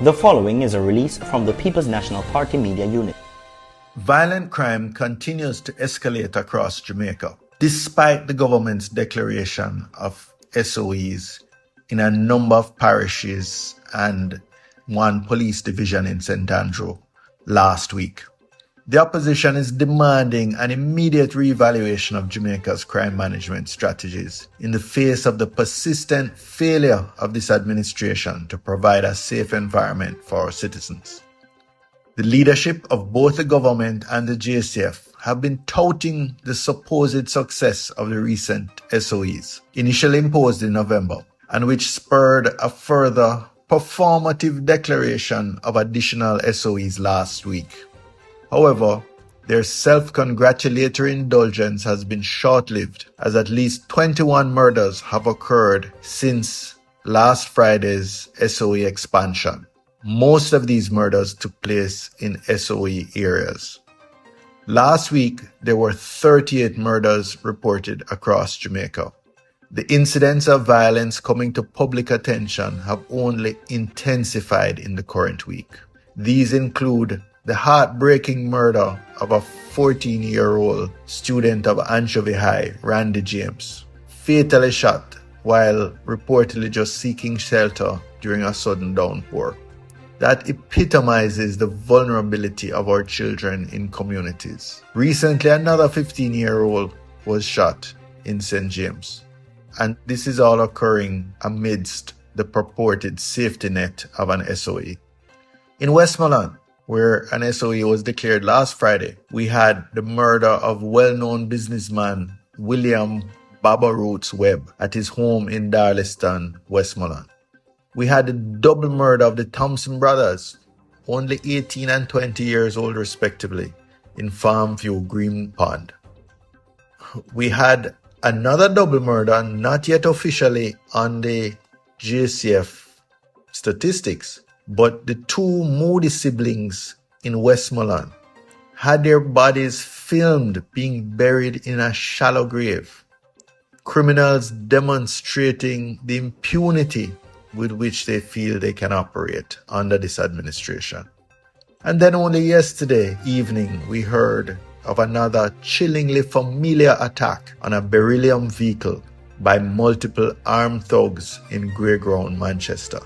The following is a release from the People's National Party Media Unit. Violent crime continues to escalate across Jamaica, despite the government's declaration of SOEs in a number of parishes and one police division in St. Andrew last week. The opposition is demanding an immediate reevaluation of Jamaica's crime management strategies in the face of the persistent failure of this administration to provide a safe environment for our citizens. The leadership of both the government and the JCF have been touting the supposed success of the recent SOEs, initially imposed in November, and which spurred a further performative declaration of additional SOEs last week. However, their self-congratulatory indulgence has been short-lived, as at least 21 murders have occurred since last Friday's SOE expansion. Most of these murders took place in SOE areas. Last week, there were 38 murders reported across Jamaica. The incidents of violence coming to public attention have only intensified in the current week. These include the heartbreaking murder of a 14-year-old student of Anchovy High, Randy James, fatally shot while reportedly just seeking shelter during a sudden downpour. That epitomizes the vulnerability of our children in communities. Recently, another 15-year-old was shot in St. James, and this is all occurring amidst the purported safety net of an SOE. In Westmoreland, where an SOE was declared last Friday, we had the murder of well-known businessman William Baba Roots Webb at his home in Darleston, Westmoreland. We had the double murder of the Thompson brothers, only 18 and 20 years old respectively, in Farmview, Green Pond. We had another double murder, not yet officially on the JCF statistics, but the two Moody siblings in Westmoreland had their bodies filmed being buried in a shallow grave. Criminals demonstrating the impunity with which they feel they can operate under this administration. And then only yesterday evening, we heard of another chillingly familiar attack on a beryllium vehicle by multiple armed thugs in Greyground, Manchester.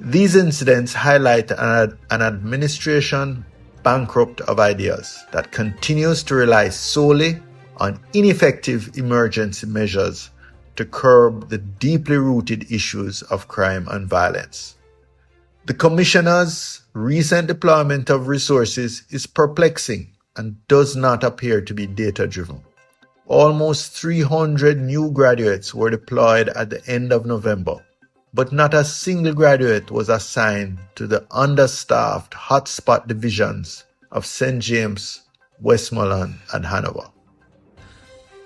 These incidents highlight an administration bankrupt of ideas that continues to rely solely on ineffective emergency measures to curb the deeply rooted issues of crime and violence. The Commissioner's recent deployment of resources is perplexing and does not appear to be data-driven. Almost 300 new graduates were deployed at the end of November, but not a single graduate was assigned to the understaffed hotspot divisions of St. James, Westmoreland, and Hanover.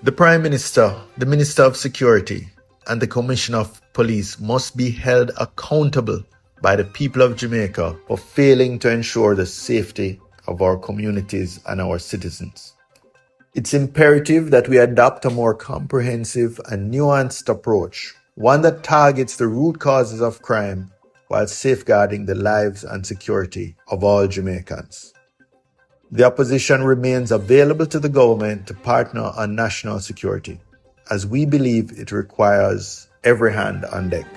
The Prime Minister, the Minister of Security, and the Commissioner of Police must be held accountable by the people of Jamaica for failing to ensure the safety of our communities and our citizens. It's imperative that we adopt a more comprehensive and nuanced approach, one that targets the root causes of crime while safeguarding the lives and security of all Jamaicans. The opposition remains available to the government to partner on national security, as we believe it requires every hand on deck.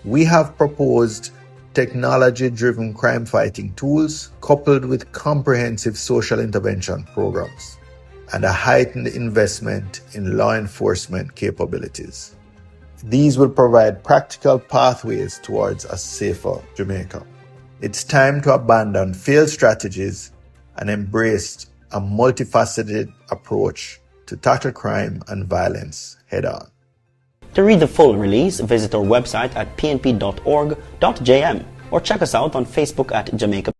We have proposed technology-driven crime-fighting tools coupled with comprehensive social intervention programs and a heightened investment in law enforcement capabilities. These will provide practical pathways towards a safer Jamaica. It's time to abandon failed strategies and embrace a multifaceted approach to tackle crime and violence head-on. To read the full release, visit our website at pnp.org.jm or check us out on Facebook at Jamaica.